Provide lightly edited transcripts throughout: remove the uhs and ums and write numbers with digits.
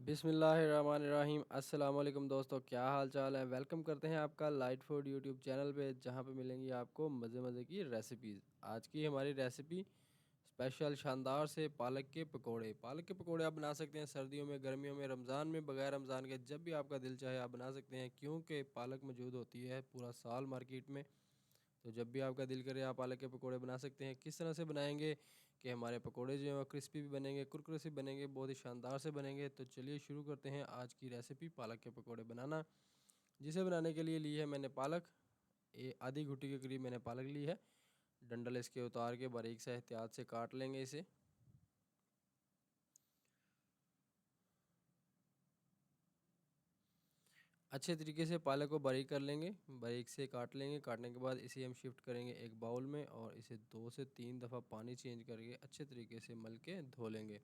बिस्मिल्लाहिर्रहमानिर्रहीम। अस्सलाम वालेकुम दोस्तों, क्या हाल चाल है। वेलकम करते हैं आपका लाइट फूड यूट्यूब चैनल पे, जहां पे मिलेंगी आपको मज़े मज़े की रेसिपीज़। आज की हमारी रेसिपी स्पेशल शानदार से पालक के पकोड़े। पालक के पकोड़े आप बना सकते हैं सर्दियों में, गर्मियों में, रमज़ान में, बगैर रमज़ान के जब भी आपका दिल चाहे आप बना सकते हैं, क्योंकि पालक मौजूद होती है पूरा साल मार्केट में। तो जब भी आपका दिल करे आप पालक के पकोड़े बना सकते हैं। किस तरह से बनाएंगे कि हमारे पकोड़े जो हैं वो क्रिस्पी भी बनेंगे, कुरकुरे से बनेंगे, बहुत ही शानदार से बनेंगे। तो चलिए शुरू करते हैं आज की रेसिपी पालक के पकोड़े बनाना। जिसे बनाने के लिए ली है मैंने पालक, आधी घुट्टी के करीब मैंने पालक ली है। डंडल इसके उतार के बारीक से एहतियात से काट लेंगे इसे। अच्छे तरीके से पालक को बारीक कर लेंगे, बारीक से काट लेंगे। काटने के बाद इसे हम शिफ्ट करेंगे एक बाउल में और इसे 2 से 3 दफ़ा पानी चेंज करके अच्छे तरीके से मल के धो लेंगे।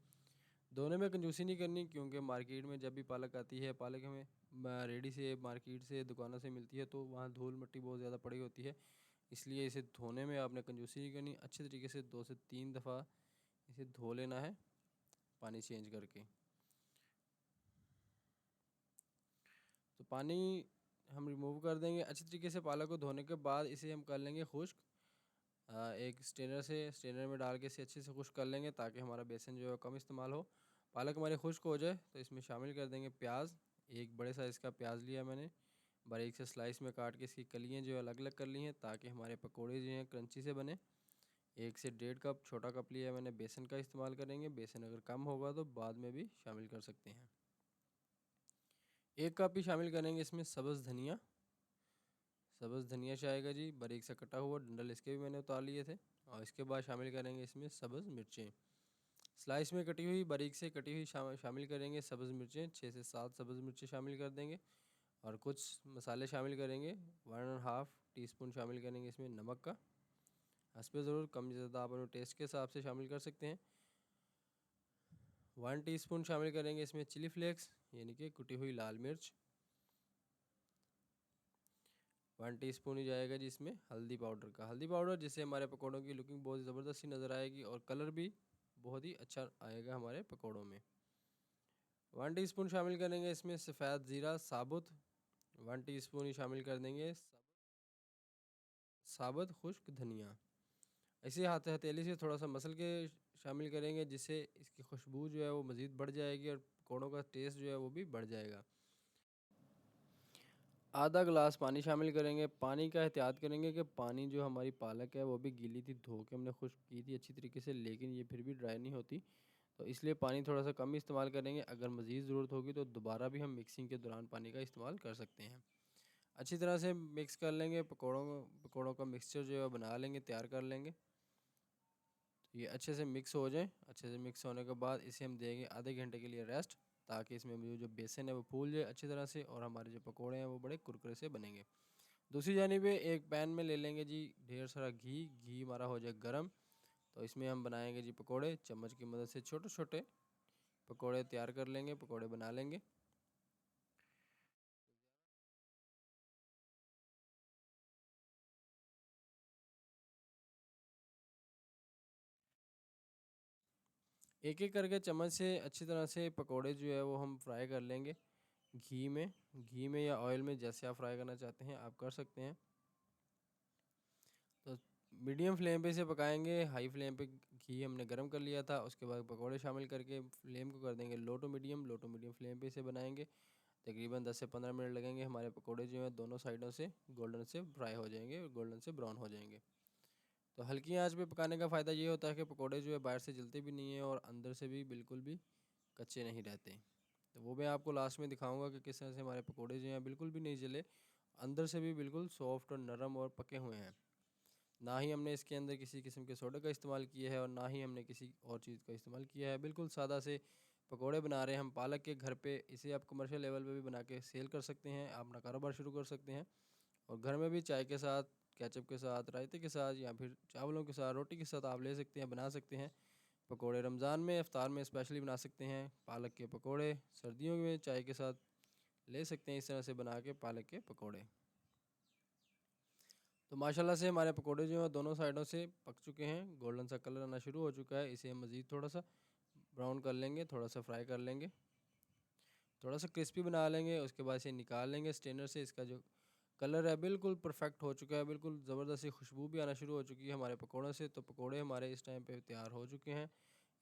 धोने में कंजूसी नहीं करनी, क्योंकि मार्केट में जब भी पालक आती है, पालक हमें रेडी से मार्केट से दुकानों से मिलती है, तो वहाँ धूल मिट्टी बहुत ज़्यादा पड़ी होती है। इसलिए इसे धोने में आपने कंजूसी नहीं करनी, अच्छे तरीके से 2 से 3 दफ़ा इसे धो लेना है पानी चेंज करके। तो पानी हम रिमूव कर देंगे। अच्छी तरीके से पालक को धोने के बाद इसे हम कर लेंगे खुश्क। एक स्ट्रेनर में डाल के इसे अच्छे से खुश्क कर लेंगे, ताकि हमारा बेसन जो है कम इस्तेमाल हो। पालक हमारी खुश्क हो जाए तो इसमें शामिल कर देंगे प्याज। एक बड़े साइज़ का प्याज लिया मैंने, बारीक से स्लाइस में काट के इसकी कलियाँ जो है अलग अलग कर ली हैं, ताकि हमारे पकोड़े जो हैं क्रंची से बने। 1 से 1.5 कप छोटा कप लिया मैंने बेसन का, इस्तेमाल करेंगे। बेसन अगर कम होगा तो बाद में भी शामिल कर सकते हैं। 1 कप ही शामिल करेंगे इसमें सब्ज़ धनिया। सब्ज़ धनिया चाहेगा जी, बारीक से कटा हुआ, डंडल इसके भी मैंने उतार लिए थे। और इसके बाद शामिल करेंगे इसमें सब्ज़ मिर्चें, स्लाइस में कटी हुई, बारीक से कटी हुई शामिल करेंगे सब्ज़ मिर्चें। 6 से 7 सब्ज़ मिर्चें शामिल कर देंगे। और कुछ मसाले शामिल करेंगे। 1.5 टीस्पून शामिल करेंगे इसमें नमक का, हस्बे ज़रूर, कम ज़्यादा आप अपने टेस्ट के हिसाब से शामिल कर सकते हैं। 1 टीस्पून शामिल करेंगे इसमें चिली फ्लेक्स, यानी कि कुटी हुई लाल मिर्च। 1 टीस्पून ही जाएगा जी इसमें हल्दी पाउडर का, हल्दी पाउडर, जिससे हमारे पकौड़ों की लुकिंग बहुत ज़बरदस्त सी नज़र आएगी और कलर भी बहुत ही अच्छा आएगा हमारे पकौड़ों में। 1 टीस्पून शामिल करेंगे इसमें सफ़ेद ज़ीरा साबुत। 1 टीस्पून ही शामिल कर देंगे साबुत खुश्क धनिया। इसे हथेली से थोड़ा सा मसल के शामिल करेंगे, जिससे इसकी खुशबू जो है वो मज़ीद बढ़ जाएगी और पकौड़ों का टेस्ट जो है वो भी बढ़ जाएगा। आधा गिलास पानी शामिल करेंगे। पानी का एहतियात करेंगे कि पानी जो हमारी पालक है वो भी गीली थी, धो के हमने खुश्क की थी अच्छी तरीके से, लेकिन ये फिर भी ड्राई नहीं होती। तो इसलिए पानी थोड़ा सा कम इस्तेमाल करेंगे। अगर मज़ीद ज़रूरत होगी तो दोबारा भी हम मिक्सिंग के दौरान पानी का इस्तेमाल कर सकते हैं। अच्छी तरह से मिक्स कर लेंगे। पकौड़ों का मिक्सचर जो है बना लेंगे, तैयार कर लेंगे। तो ये अच्छे से मिक्स हो जाए। अच्छे से मिक्स होने के बाद इसे हम देंगे आधे घंटे के लिए रेस्ट, ताकि इसमें जो बेसन है वो फूल जाए अच्छी तरह से और हमारे जो पकोड़े हैं वो बड़े कुरकुरे से बनेंगे। दूसरी जानिब एक पैन में ले लेंगे जी ढेर सारा घी। घी हमारा हो जाए गरम, तो इसमें हम बनाएंगे जी पकोड़े। चम्मच की मदद से छोटे छोटे पकोड़े तैयार कर लेंगे, पकोड़े बना लेंगे। एक एक करके चम्मच से अच्छी तरह से पकोड़े जो है वो हम फ्राई कर लेंगे घी में या ऑयल में, जैसे आप फ्राई करना चाहते हैं आप कर सकते हैं। तो मीडियम फ्लेम पे इसे पकाएंगे। हाई फ्लेम पे घी हमने गर्म कर लिया था, उसके बाद पकोड़े शामिल करके फ्लेम को कर देंगे लो टू मीडियम फ्लेम पे इसे बनाएंगे। तकरीबन 10 से 15 मिनट लगेंगे। हमारे पकोड़े जो हैं दोनों साइडों से गोल्डन से फ्राई हो जाएंगे, गोल्डन से ब्राउन हो जाएंगे। तो हल्की आंच पे पकाने का फ़ायदा ये होता है कि पकोड़े जो है बाहर से जलते भी नहीं हैं और अंदर से भी बिल्कुल भी कच्चे नहीं रहते। तो वो मैं आपको लास्ट में दिखाऊंगा कि किस तरह से हमारे पकोड़े जो हैं बिल्कुल भी नहीं जले, अंदर से भी बिल्कुल सॉफ्ट और नरम और पके हुए हैं। ना ही हमने इसके अंदर किसी किस्म के सोडे का इस्तेमाल किया है और ना ही हमने किसी और चीज़ का इस्तेमाल किया है। बिल्कुल सादा से पकोड़े बना रहे हैं हम पालक के घर पे। इसे आप कमर्शियल लेवल पे भी बना के सेल कर सकते हैं, आप अपना कारोबार शुरू कर सकते हैं। और घर में भी चाय के साथ, केचप के साथ, रायते के साथ या फिर चावलों के साथ, रोटी के साथ आप ले सकते हैं, बना सकते हैं। पकोड़े रमज़ान में इफ्तार में स्पेशली बना सकते हैं। पालक के पकोड़े सर्दियों में चाय के साथ ले सकते हैं, इस तरह से बना के पालक के पकोड़े। तो माशाल्लाह से हमारे पकोड़े जो हैं दोनों साइडों से पक चुके हैं, गोल्डन सा कलर आना शुरू हो चुका है। इसे हम मज़ीद थोड़ा सा ब्राउन कर लेंगे, थोड़ा सा फ्राई कर लेंगे। थोड़ा सा क्रिस्पी बना लेंगे। उसके बाद इसे निकाल लेंगे स्ट्रेनर से। इसका जो कलर है बिल्कुल परफेक्ट हो चुका है, बिल्कुल ज़बरदस्त सी खुशबू भी आना शुरू हो चुकी है हमारे पकौड़ों से। तो पकौड़े हमारे इस टाइम पे तैयार हो चुके हैं।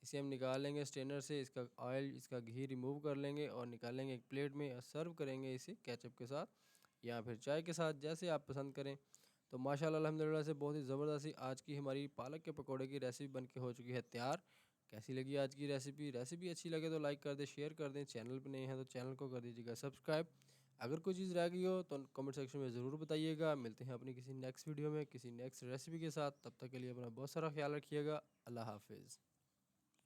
इसे हम निकाल लेंगे स्ट्रेनर से। इसका ऑयल, इसका घी रिमूव कर लेंगे और निकाल लेंगे एक प्लेट में और सर्व करेंगे इसे केचप के साथ या फिर चाय के साथ, जैसे आप पसंद करें। तो माशाल्लाह अल्हम्दुलिल्लाह से बहुत ही ज़बरदस्त सी आज की हमारी पालक के पकौड़े की रेसिपी बन के हो चुकी है तैयार। कैसी लगी आज की रेसिपी? रेसिपी अच्छी लगे तो लाइक कर दें, शेयर कर दें। चैनल पे नए हैं तो चैनल को कर दीजिएगा सब्सक्राइब। अगर कोई चीज़ रह गई हो तो कमेंट सेक्शन में ज़रूर बताइएगा। मिलते हैं अपनी किसी नेक्स्ट वीडियो में किसी नेक्स्ट रेसिपी के साथ। तब तक के लिए अपना बहुत सारा ख्याल रखिएगा। अल्लाह हाफिज़।